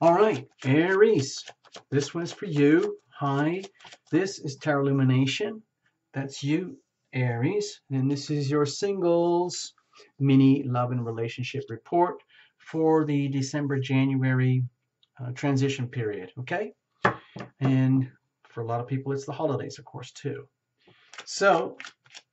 All right, Aries, this one's for you. Hi, this is Tarot Lumination. That's you, Aries. And this is your singles mini love and relationship report for the December-January transition period, okay? And for a lot of people, it's the holidays, of course, too. So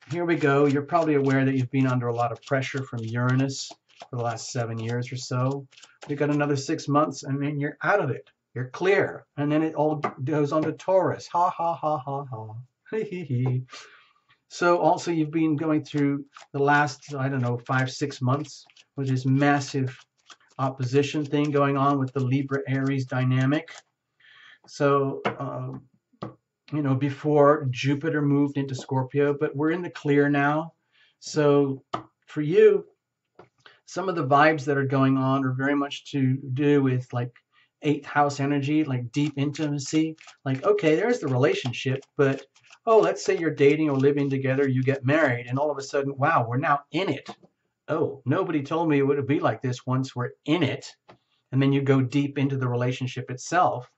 here we go. You're probably aware that you've been under a lot of pressure from Uranus for the last 7 years or so. We've got another 6 months, and then you're out of it. You're clear. And then it all goes on to Taurus. Ha, ha, ha, ha, ha. So also you've been going through the last, I don't know, 5, 6 months with this massive opposition thing going on with the Libra-Aries dynamic. So, before Jupiter moved into Scorpio, but we're in the clear now. So for you, some of the vibes that are going on are very much to do with like 8th house energy, like deep intimacy. Like, okay, there's the relationship, but oh, let's say you're dating or living together, you get married, and all of a sudden, wow, we're now in it. Oh, nobody told me it would be like this once we're in it. And then you go deep into the relationship itself.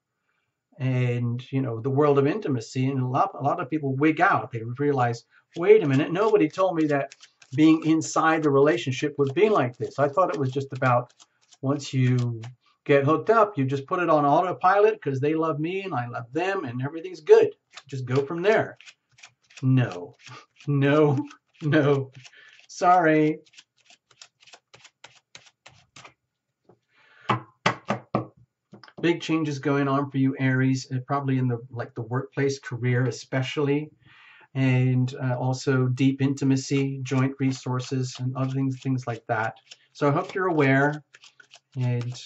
And the world of intimacy, and a lot of people wig out. They realize, wait a minute, nobody told me that being inside the relationship would be like this. I thought it was just about once you get hooked up, you just put it on autopilot because they love me and I love them and everything's good. Just go from there. No, no, no. Sorry. Big changes going on for you, Aries, probably in the workplace, career especially, and also deep intimacy, joint resources, and other things like that. So I hope you're aware, and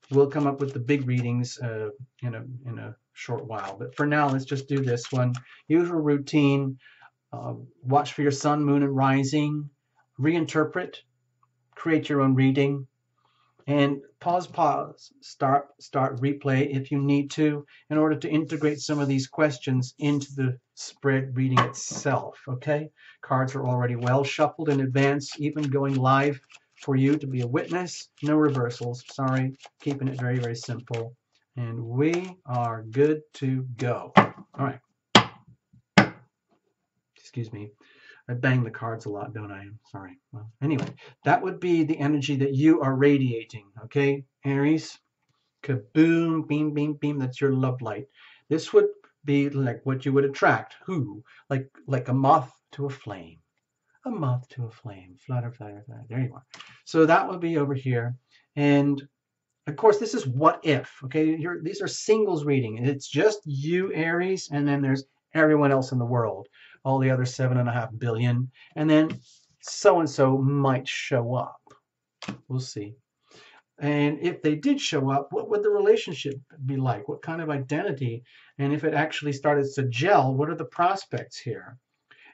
we'll come up with the big readings in a short while. But for now, let's just do this one. Usual routine. Watch for your sun, moon, and rising. Reinterpret. Create your own reading. And pause, start, replay if you need to, in order to integrate some of these questions into the spread reading itself, okay? Cards are already well shuffled in advance, even going live for you to be a witness. No reversals, sorry, keeping it very, very simple. And we are good to go. All right. Excuse me. I bang the cards a lot, don't I? I'm sorry. Well, anyway, that would be the energy that you are radiating, okay, Aries? Kaboom, beam, beam, beam. That's your love light. This would be like what you would attract. Who? Like a moth to a flame. A moth to a flame. Flutter, flutter, flutter. There you are. So that would be over here. And of course, this is what if, okay? These are singles reading. And it's just you, Aries, and then there's everyone else in the world. All the other 7.5 billion, and then so-and-so might show up. We'll see. And if they did show up, what would the relationship be like? What kind of identity? And if it actually started to gel, what are the prospects here?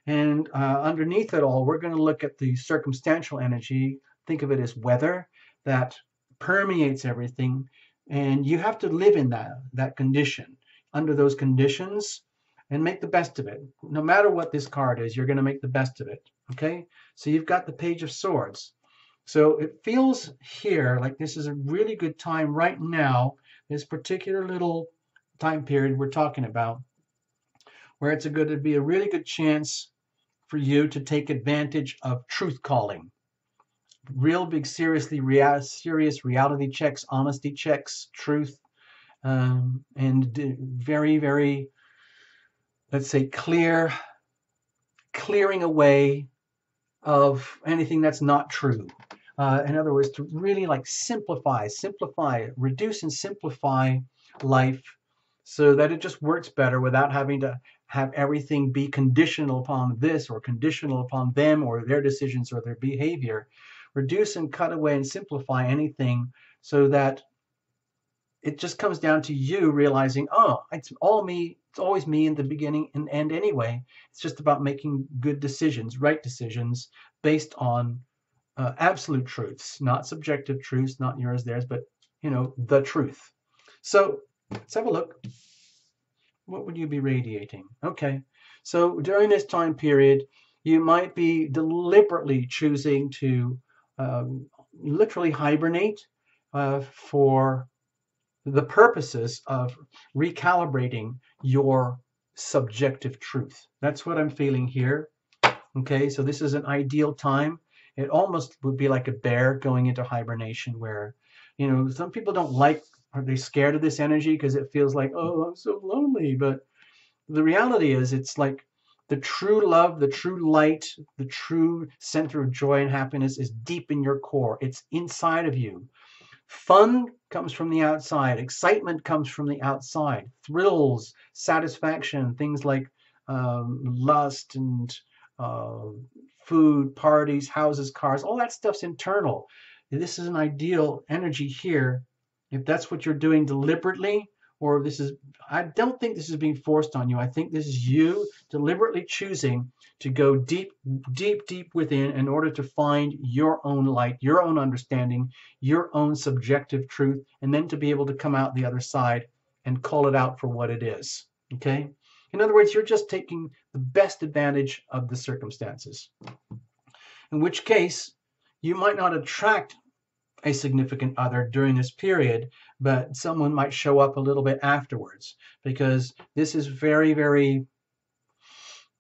And underneath it all, we're going to look at the circumstantial energy. Think of it as weather that permeates everything. And you have to live in that condition. Under those conditions, and make the best of it. No matter what this card is, you're going to make the best of it, okay? So you've got the Page of Swords. So it feels here like this is a really good time right now, this particular little time period we're talking about, where it's going to be a really good chance for you to take advantage of truth calling. Real big, serious reality checks, honesty checks, truth, and very, very, let's say, clearing away of anything that's not true. In other words, to really like simplify, reduce and simplify life so that it just works better without having to have everything be conditional upon this or conditional upon them or their decisions or their behavior. Reduce and cut away and simplify anything so that it just comes down to you realizing, oh, it's all me. It's always me in the beginning and end anyway. It's just about making good decisions, right decisions, based on absolute truths, not subjective truths, not yours, theirs, but, the truth. So let's have a look. What would you be radiating? Okay. So during this time period, you might be deliberately choosing to literally hibernate, for the purposes of recalibrating your subjective truth. That's what I'm feeling here. Okay, so this is an ideal time. It almost would be like a bear going into hibernation where, some people don't like, are they scared of this energy because it feels like, oh, I'm so lonely. But the reality is it's like the true love, the true light, the true center of joy and happiness is deep in your core. It's inside of you. Fun comes from the outside. Excitement comes from the outside. Thrills, satisfaction, things like lust and uh, food, parties, houses, cars, all that stuff's internal. This is an ideal energy here. If that's what you're doing deliberately, or I don't think this is being forced on you. I think this is you deliberately choosing to go deep, deep, deep within in order to find your own light, your own understanding, your own subjective truth, and then to be able to come out the other side and call it out for what it is. Okay? In other words, you're just taking the best advantage of the circumstances. In which case, you might not attract a significant other during this period, but someone might show up a little bit afterwards because this is very, very,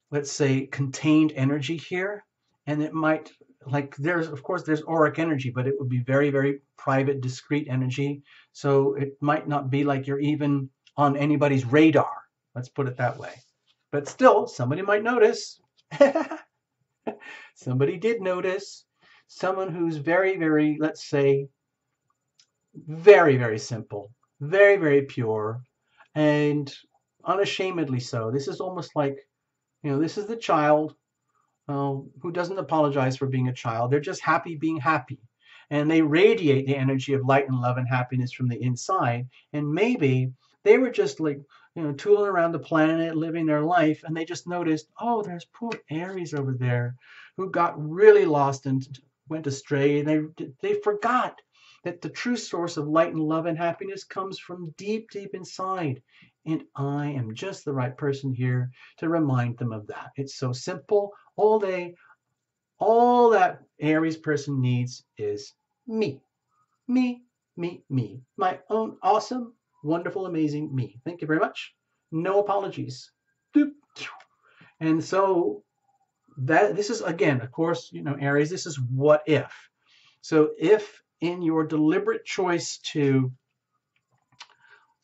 let's say, contained energy here. And it might, like, of course, there's auric energy, but it would be very, very private, discreet energy. So it might not be like you're even on anybody's radar. Let's put it that way. But still, somebody might notice. Somebody did notice. Someone who's very, very, let's say, very, very simple, very, very pure, and unashamedly so. This is almost like, this is the child who doesn't apologize for being a child. They're just happy being happy. And they radiate the energy of light and love and happiness from the inside. And maybe they were just like, tooling around the planet, living their life, and they just noticed, oh, there's poor Aries over there who got really lost and went astray. And they forgot that the true source of light and love and happiness comes from deep, deep inside. And I am just the right person here to remind them of that. It's so simple. All that Aries person needs is me. Me, me, me. My own awesome, wonderful, amazing me. Thank you very much. No apologies. And so this is, again, of course, Aries, this is what if. So if in your deliberate choice to,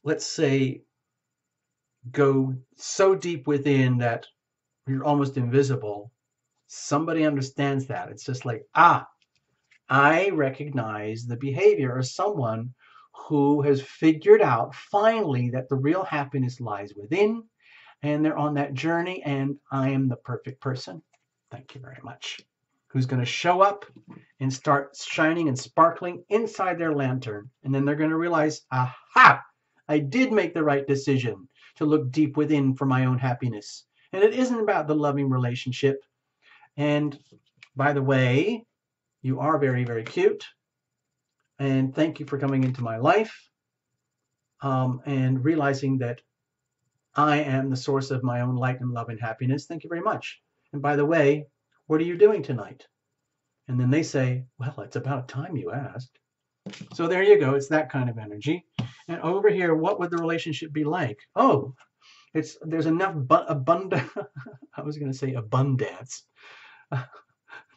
let's say, go so deep within that you're almost invisible, somebody understands that. It's just like, I recognize the behavior of someone who has figured out finally that the real happiness lies within, and they're on that journey, and I am the perfect person. Thank you very much. Who's going to show up and start shining and sparkling inside their lantern. And then they're going to realize, aha, I did make the right decision to look deep within for my own happiness. And it isn't about the loving relationship. And by the way, you are very, very cute. And thank you for coming into my life and realizing that I am the source of my own light and love and happiness. Thank you very much. And by the way, what are you doing tonight? And then they say, well, it's about time you asked. So there you go. It's that kind of energy. And over here, what would the relationship be like? Oh, there's enough abundance. I was going to say abundance.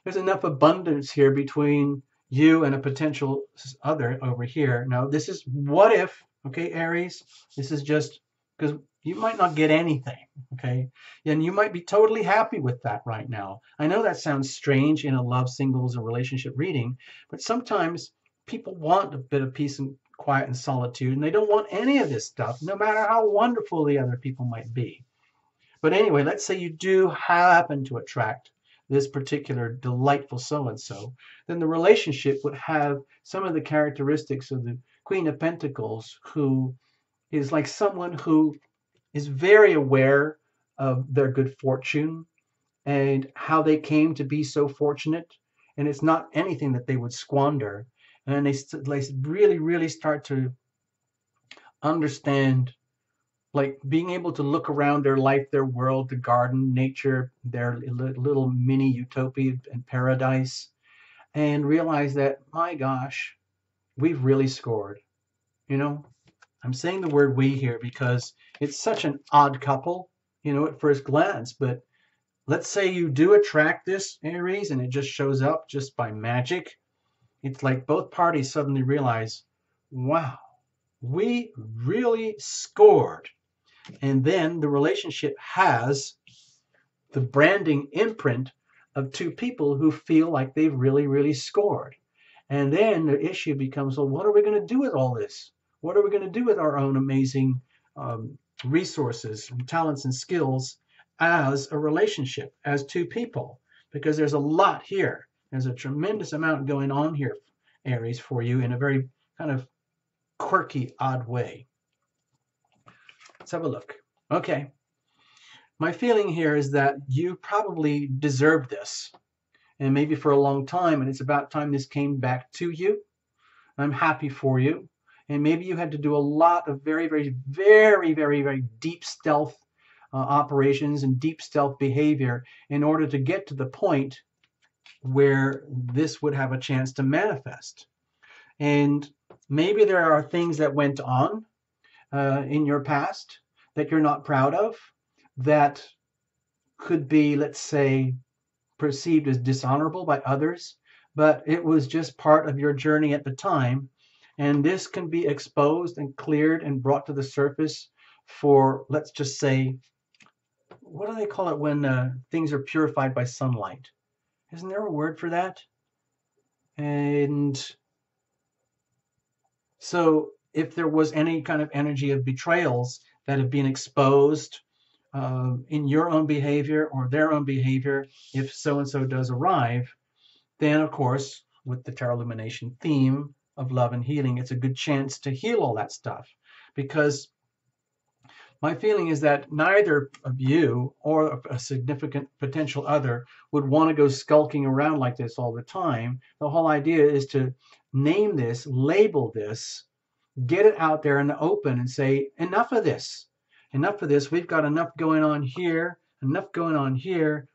There's enough abundance here between you and a potential other over here. Now, this is what if, okay, Aries? This is just because you might not get anything, okay? And you might be totally happy with that right now. I know that sounds strange in a love, singles, or relationship reading, but sometimes people want a bit of peace and quiet and solitude, and they don't want any of this stuff, no matter how wonderful the other people might be. But anyway, let's say you do happen to attract this particular delightful so-and-so, then the relationship would have some of the characteristics of the Queen of Pentacles, who is like someone who is very aware of their good fortune and how they came to be so fortunate. And it's not anything that they would squander. And they really, really start to understand, like being able to look around their life, their world, the garden, nature, their little mini utopia and paradise, and realize that, my gosh, we've really scored. You know, I'm saying the word we here because it's such an odd couple, at first glance. But let's say you do attract this Aries and it just shows up just by magic. It's like both parties suddenly realize, wow, we really scored. And then the relationship has the branding imprint of two people who feel like they've really, really scored. And then the issue becomes, well, what are we going to do with all this? What are we going to do with our own amazing resources, talents, and skills as a relationship, as two people? Because there's a lot here. There's a tremendous amount going on here, Aries, for you in a very kind of quirky, odd way. Let's have a look. Okay. My feeling here is that you probably deserved this, and maybe for a long time, and it's about time this came back to you. I'm happy for you. And maybe you had to do a lot of very, very, very, very, very deep stealth operations and deep stealth behavior in order to get to the point where this would have a chance to manifest. And maybe there are things that went on in your past that you're not proud of, that could be, let's say, perceived as dishonorable by others, but it was just part of your journey at the time. And this can be exposed and cleared and brought to the surface for, let's just say, what do they call it when things are purified by sunlight? Isn't there a word for that? And so if there was any kind of energy of betrayals that have been exposed in your own behavior or their own behavior, if so-and-so does arrive, then of course, with the Tarot Lumination theme of love and healing, it's a good chance to heal all that stuff. Because my feeling is that neither of you or a significant potential other would want to go skulking around like this all the time. The whole idea is to name this, label this, get it out there in the open and say, enough of this. Enough of this. We've got enough going on here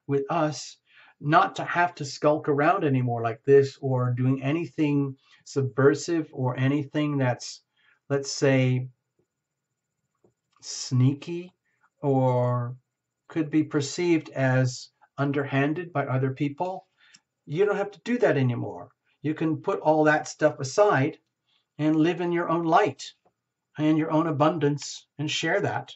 with us, not to have to skulk around anymore like this or doing anything subversive or anything that's, let's say, sneaky or could be perceived as underhanded by other people. You don't have to do that anymore. You can put all that stuff aside and live in your own light and your own abundance and share that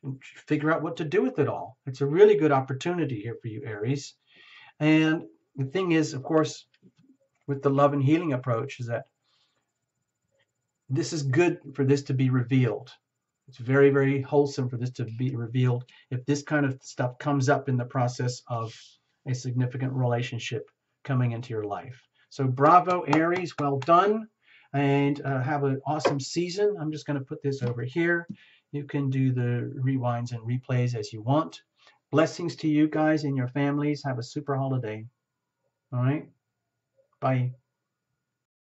and figure out what to do with it all. It's a really good opportunity here for you, Aries. And the thing is, of course, with the love and healing approach is that this is good for this to be revealed. It's very, very wholesome for this to be revealed if this kind of stuff comes up in the process of a significant relationship coming into your life. So bravo, Aries. Well done. And have an awesome season. I'm just going to put this over here. You can do the rewinds and replays as you want. Blessings to you guys and your families. Have a super holiday. All right. Bye.